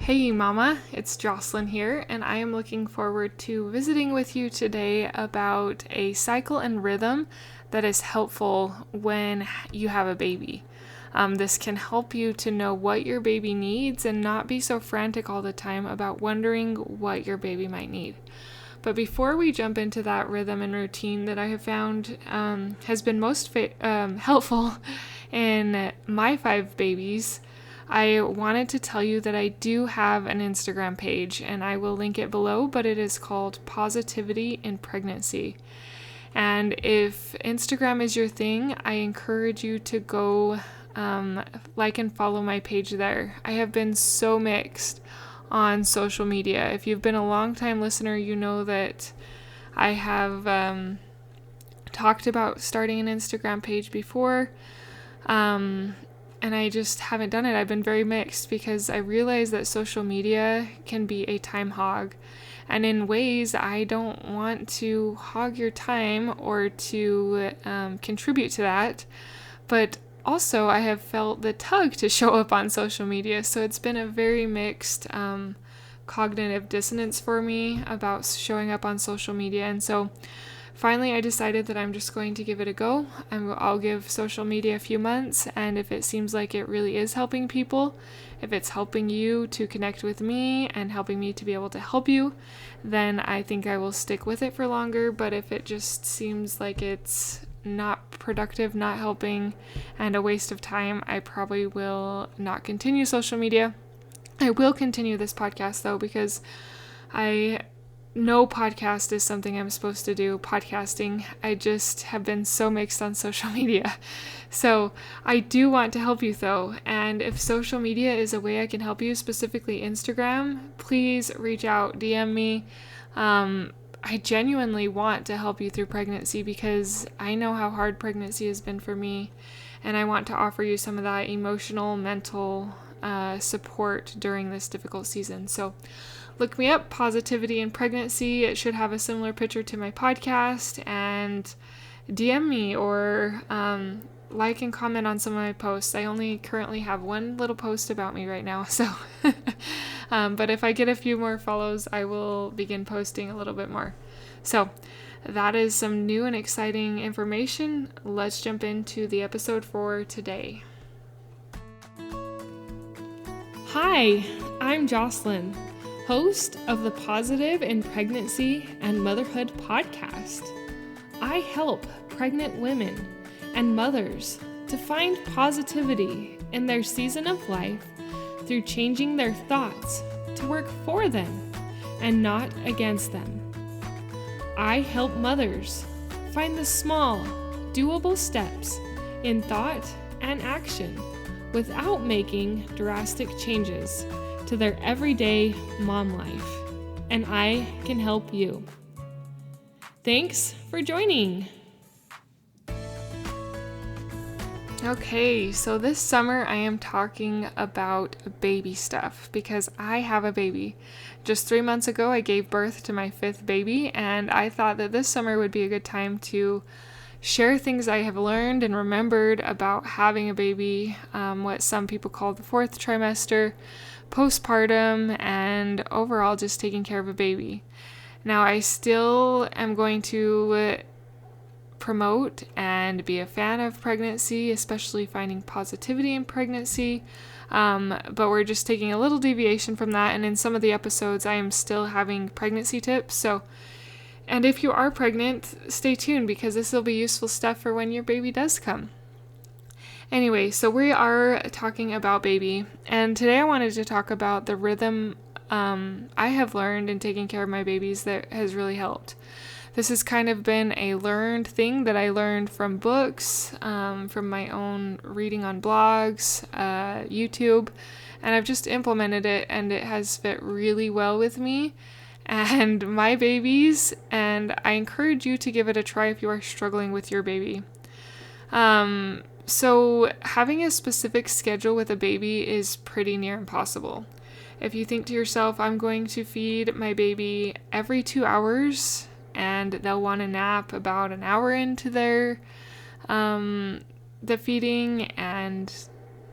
Hey Mama, it's Jocelyn here, and I am looking forward to visiting with you today about a cycle and rhythm that is helpful when you have a baby. This can help you to know what your baby needs and not be so frantic all the time about wondering what your baby might need. But before we jump into that rhythm and routine that I have found has been most helpful in my 5 babies, I wanted to tell you that I do have an Instagram page, and I will link it below, but it is called Positivity in Pregnancy. And if Instagram is your thing, I encourage you to go like and follow my page there. I have been so mixed on social media. If you've been a long-time listener, you know that I have talked about starting an Instagram page before. And I just haven't done it. I've been very mixed because I realize that social media can be a time hog. And in ways, I don't want to hog your time or to contribute to that. But also, I have felt the tug to show up on social media. So it's been a very mixed cognitive dissonance for me about showing up on social media. And so finally, I decided that I'm just going to give it a go. I'll give social media a few months, and if it seems like it really is helping people, if it's helping you to connect with me and helping me to be able to help you, then I think I will stick with it for longer. But if it just seems like it's not productive, not helping, and a waste of time, I probably will not continue social media. I will continue this podcast though, because no podcast is something I'm supposed to do, podcasting. I just have been so mixed on social media. So I do want to help you though. And if social media is a way I can help you, specifically Instagram, please reach out, DM me. I genuinely want to help you through pregnancy because I know how hard pregnancy has been for me. And I want to offer you some of that emotional, mental support during this difficult season. So look me up, Positivity in Pregnancy. It should have a similar picture to my podcast, and DM me or like and comment on some of my posts. I only currently have one little post about me right now, so but if I get a few more follows, I will begin posting a little bit more. So that is some new and exciting information. Let's jump into the episode for today. Hi, I'm Jocelyn, host of the Positive in Pregnancy and Motherhood podcast. I help pregnant women and mothers to find positivity in their season of life through changing their thoughts to work for them and not against them. I help mothers find the small, doable steps in thought and action without making drastic changes to their everyday mom life, and I can help you. Thanks for joining. Okay, so this summer I am talking about baby stuff because I have a baby. Just 3 months ago I gave birth to my 5th baby, and I thought that this summer would be a good time to share things I have learned and remembered about having a baby, what some people call the 4th trimester, postpartum, and overall just taking care of a baby. Now, I still am going to promote and be a fan of pregnancy, especially finding positivity in pregnancy, but we're just taking a little deviation from that, and in some of the episodes I am still having pregnancy tips. And if you are pregnant, stay tuned because this will be useful stuff for when your baby does come. Anyway, so we are talking about baby, and today I wanted to talk about the rhythm I have learned in taking care of my babies that has really helped. This has kind of been a learned thing that I learned from books, from my own reading on blogs, YouTube, and I've just implemented it, and it has fit really well with me and my babies, and I encourage you to give it a try if you are struggling with your baby. So having a specific schedule with a baby is pretty near impossible. If you think to yourself, I'm going to feed my baby every 2 hours, and they'll want to nap about an hour into their the feeding, and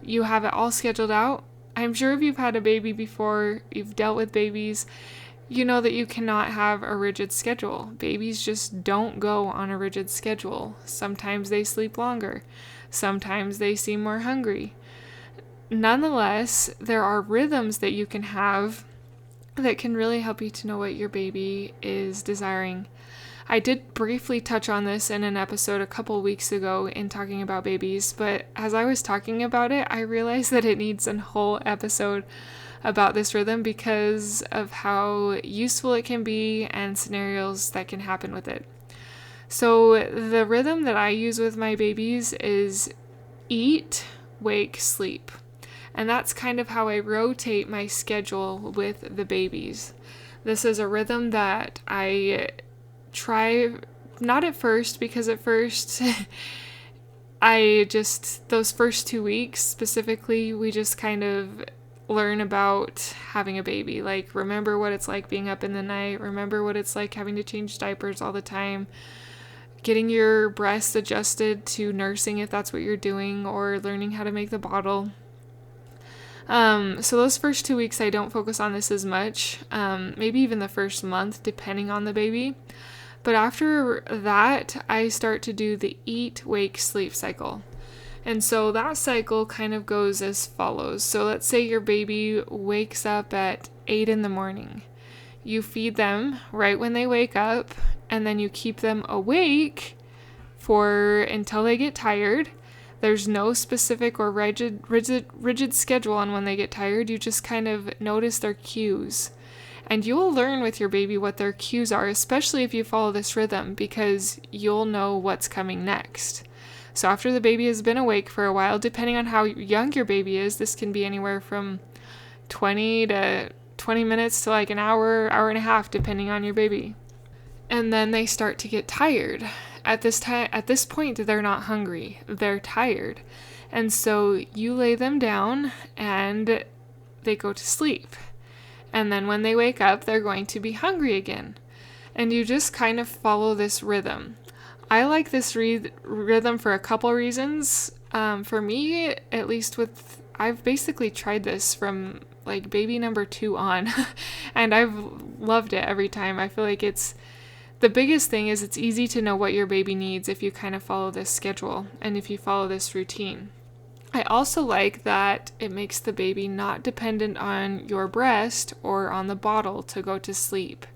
you have it all scheduled out, I'm sure if you've had a baby before, you've dealt with babies, you know that you cannot have a rigid schedule. Babies just don't go on a rigid schedule. Sometimes they sleep longer. Sometimes they seem more hungry. Nonetheless, there are rhythms that you can have that can really help you to know what your baby is desiring. I did briefly touch on this in an episode a couple weeks ago in talking about babies, but as I was talking about it, I realized that it needs a whole episode about this rhythm because of how useful it can be and scenarios that can happen with it. So the rhythm that I use with my babies is eat, wake, sleep. And that's kind of how I rotate my schedule with the babies. This is a rhythm that I try, not at first, because at first those first 2 weeks specifically, we just kind of learn about having a baby. Like, remember what it's like being up in the night, remember what it's like having to change diapers all the time, getting your breasts adjusted to nursing if that's what you're doing, or learning how to make the bottle. So those first 2 weeks, I don't focus on this as much, maybe even the first month, depending on the baby. But after that, I start to do the eat, wake, sleep cycle. And so that cycle kind of goes as follows. So let's say your baby wakes up at 8 in the morning. You feed them right when they wake up, and then you keep them awake until they get tired. There's no specific or rigid schedule on when they get tired. You just kind of notice their cues. And you'll learn with your baby what their cues are, especially if you follow this rhythm, because you'll know what's coming next. So after the baby has been awake for a while, depending on how young your baby is, this can be anywhere from 20 minutes to like an hour, hour and a half, depending on your baby. And then they start to get tired. At this point, they're not hungry, they're tired. And so you lay them down and they go to sleep. And then when they wake up, they're going to be hungry again. And you just kind of follow this rhythm. I like this rhythm for a couple reasons. For me, at least I've basically tried this from like baby number 2 on, and I've loved it every time. I feel like the biggest thing is it's easy to know what your baby needs if you kind of follow this schedule and if you follow this routine. I also like that it makes the baby not dependent on your breast or on the bottle to go to sleep.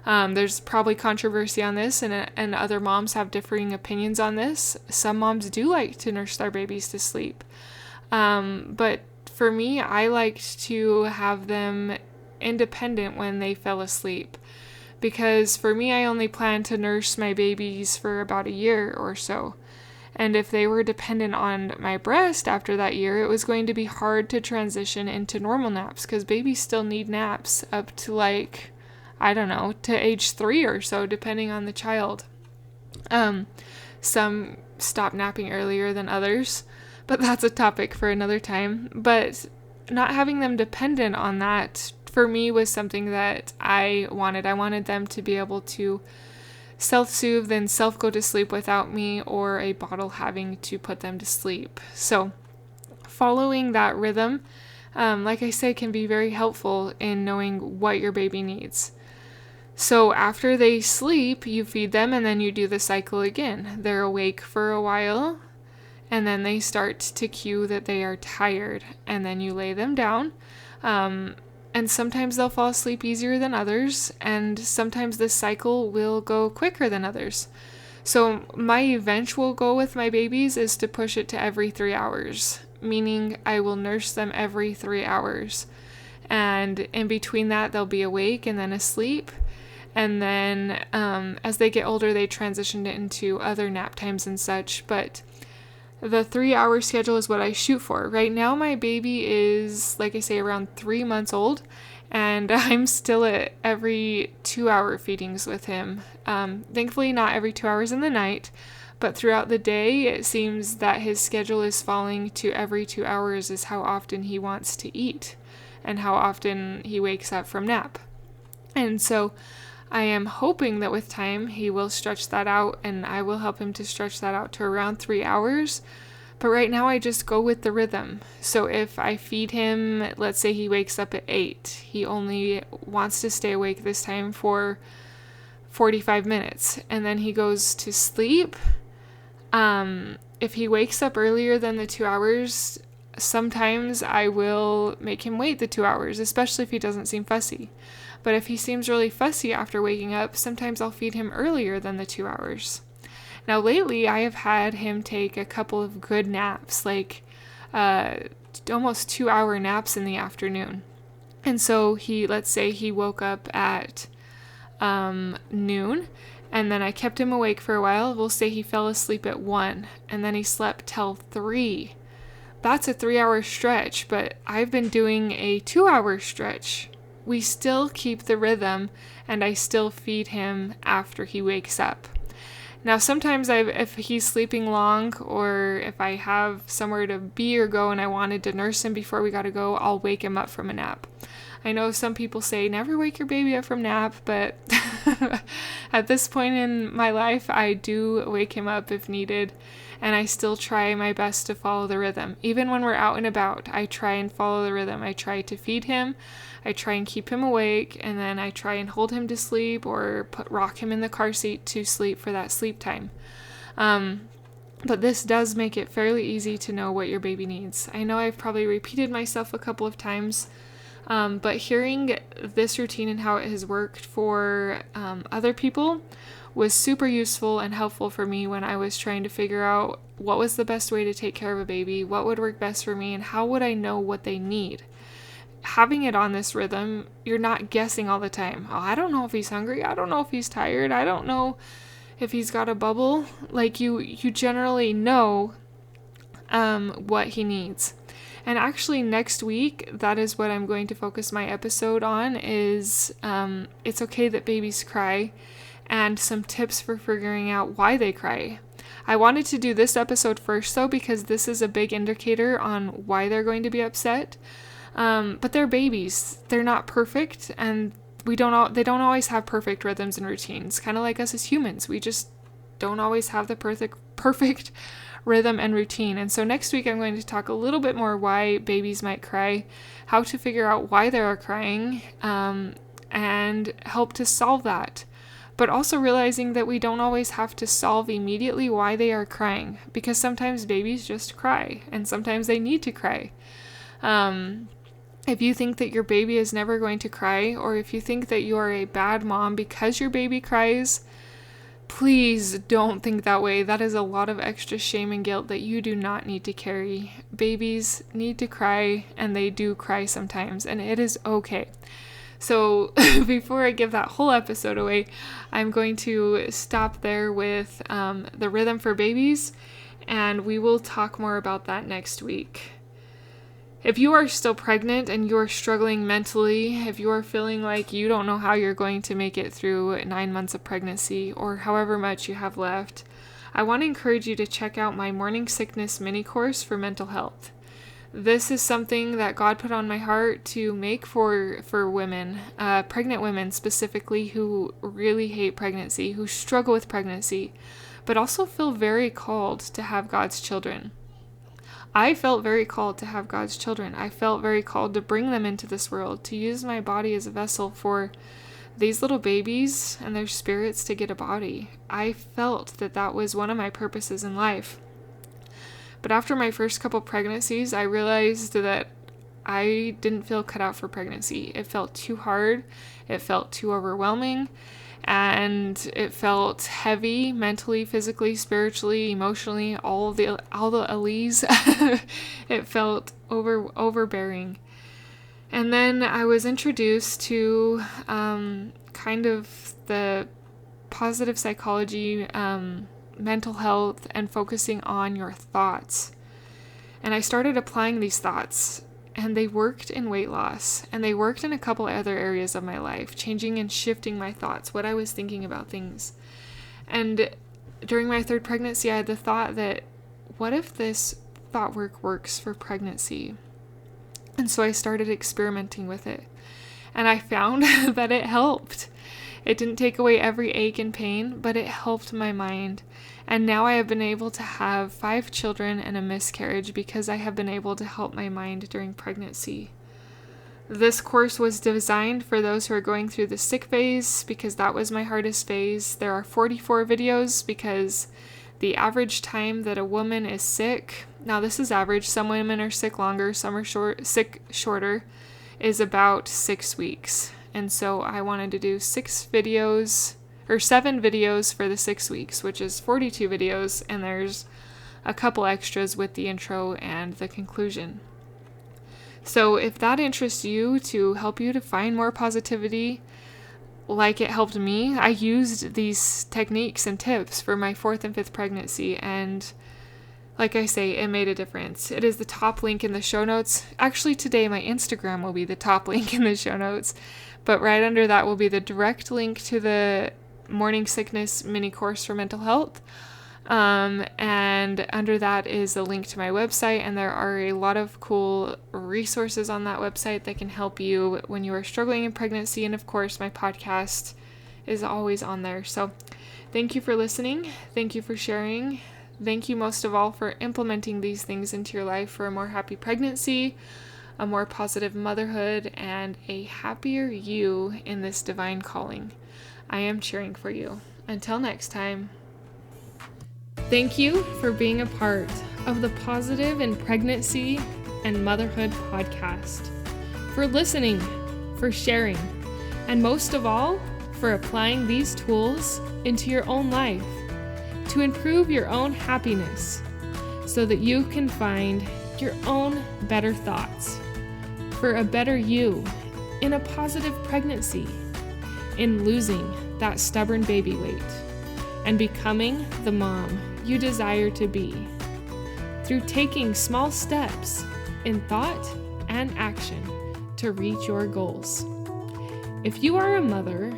There's probably controversy on this, and other moms have differing opinions on this. Some moms do like to nurse their babies to sleep. But for me, I liked to have them independent when they fell asleep. Because for me, I only plan to nurse my babies for about a year or so. And if they were dependent on my breast after that year, it was going to be hard to transition into normal naps, because babies still need naps up to to age 3 or so, depending on the child. Some stop napping earlier than others, but that's a topic for another time. But not having them dependent on that, for me, was something that I wanted. I wanted them to be able to self-soothe and self-go to sleep without me or a bottle having to put them to sleep. So following that rhythm, like I said, can be very helpful in knowing what your baby needs. So after they sleep, you feed them and then you do the cycle again. They're awake for a while and then they start to cue that they are tired, and then you lay them down. And sometimes they'll fall asleep easier than others, and sometimes this cycle will go quicker than others. So my eventual goal with my babies is to push it to every 3 hours, meaning I will nurse them every 3 hours. And in between that, they'll be awake and then asleep. And then as they get older, they transitioned it into other nap times and such. But the 3-hour schedule is what I shoot for. Right now, my baby is, like I say, around 3 months old, and I'm still at every 2-hour feedings with him. Thankfully, not every 2 hours in the night, but throughout the day, it seems that his schedule is falling to every 2 hours is how often he wants to eat and how often he wakes up from nap. And so I am hoping that with time he will stretch that out, and I will help him to stretch that out to around 3 hours. But right now I just go with the rhythm. So if I feed him, let's say he wakes up at 8, he only wants to stay awake this time for 45 minutes, and then he goes to sleep. If he wakes up earlier than the 2 hours, sometimes I will make him wait the 2 hours, especially if he doesn't seem fussy. But if he seems really fussy after waking up, sometimes I'll feed him earlier than the 2 hours. Now lately, I have had him take a couple of good naps, like almost 2-hour naps in the afternoon. And so let's say he woke up at noon, and then I kept him awake for a while. We'll say he fell asleep at 1, and then he slept till 3. That's a 3-hour stretch, but I've been doing a 2-hour stretch. We still keep the rhythm, and I still feed him after he wakes up. Now, sometimes if he's sleeping long, or if I have somewhere to be or go and I wanted to nurse him before we got to go, I'll wake him up from a nap. I know some people say never wake your baby up from nap, but at this point in my life, I do wake him up if needed, and I still try my best to follow the rhythm. Even when we're out and about, I try and follow the rhythm. I try to feed him, I try and keep him awake, and then I try and hold him to sleep or rock him in the car seat to sleep for that sleep time. But this does make it fairly easy to know what your baby needs. I know I've probably repeated myself a couple of times, but hearing this routine and how it has worked for other people was super useful and helpful for me when I was trying to figure out what was the best way to take care of a baby, what would work best for me, and how would I know what they need. Having it on this rhythm, you're not guessing all the time. Oh, I don't know if he's hungry. I don't know if he's tired. I don't know if he's got a bubble. Like you generally know what he needs. And actually next week, that is what I'm going to focus my episode on is it's okay that babies cry, and some tips for figuring out why they cry. I wanted to do this episode first though, because this is a big indicator on why they're going to be upset. But they're babies. They're not perfect, and they don't always have perfect rhythms and routines. Kind of like us as humans. We just don't always have the perfect rhythm and routine. And so next week I'm going to talk a little bit more why babies might cry, how to figure out why they are crying, and help to solve that. But also realizing that we don't always have to solve immediately why they are crying, because sometimes babies just cry, and sometimes they need to cry. If you think that your baby is never going to cry, or if you think that you are a bad mom because your baby cries, please don't think that way. That is a lot of extra shame and guilt that you do not need to carry. Babies need to cry, and they do cry sometimes, and it is okay. So before I give that whole episode away, I'm going to stop there with the rhythm for babies, and we will talk more about that next week. If you are still pregnant and you are struggling mentally, if you are feeling like you don't know how you're going to make it through 9 months of pregnancy or however much you have left, I want to encourage you to check out my morning sickness mini course for mental health. This is something that God put on my heart to make for women, pregnant women specifically, who really hate pregnancy, who struggle with pregnancy, but also feel very called to have God's children. I felt very called to have God's children. I felt very called to bring them into this world, to use my body as a vessel for these little babies and their spirits to get a body. I felt that that was one of my purposes in life. But after my first couple pregnancies, I realized that I didn't feel cut out for pregnancy. It felt too hard. It felt too overwhelming. And it felt heavy mentally, physically, spiritually, emotionally, all the alleys. It felt overbearing. And then I was introduced to kind of the positive psychology, mental health, and focusing on your thoughts. And I started applying these thoughts, and they worked in weight loss, and they worked in a couple other areas of my life, changing and shifting my thoughts, what I was thinking about things. And during my third pregnancy, I had the thought that, what if this thought work works for pregnancy? And so I started experimenting with it, and I found that it helped. It didn't take away every ache and pain, but it helped my mind. And now I have been able to have 5 children and a miscarriage because I have been able to help my mind during pregnancy. This course was designed for those who are going through the sick phase because that was my hardest phase. There are 44 videos because the average time that a woman is sick, now this is average, some women are sick longer, some are sick shorter, is about 6 weeks. And so I wanted to do 7 videos for the 6 weeks, which is 42 videos, and there's a couple extras with the intro and the conclusion. So if that interests you, to help you to find more positivity like it helped me, I used these techniques and tips for my 4th and 5th pregnancy, and like I say, it made a difference. It is the top link in the show notes. Actually, today my Instagram will be the top link in the show notes, but right under that will be the direct link to the morning sickness mini course for mental health. And under that is a link to my website, and there are a lot of cool resources on that website that can help you when you are struggling in pregnancy. And of course, my podcast is always on there. So thank you for listening. Thank you for sharing. Thank you most of all for implementing these things into your life for a more happy pregnancy, a more positive motherhood, and a happier you in this divine calling. I am cheering for you. Until next time. Thank you for being a part of the Positive in Pregnancy and Motherhood podcast, for listening, for sharing, and most of all, for applying these tools into your own life to improve your own happiness so that you can find your own better thoughts for a better you in a positive pregnancy, in losing that stubborn baby weight, and becoming the mom you desire to be, through taking small steps in thought and action to reach your goals. If you are a mother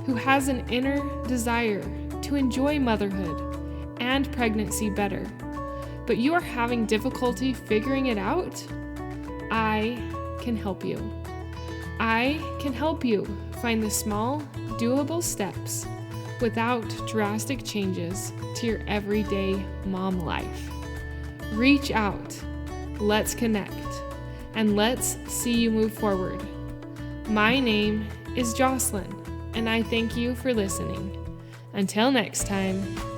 who has an inner desire to enjoy motherhood and pregnancy better, but you are having difficulty figuring it out, I can help you. I can help you find the small, doable steps without drastic changes to your everyday mom life. Reach out, let's connect, and let's see you move forward. My name is Jocelyn, and I thank you for listening. Until next time.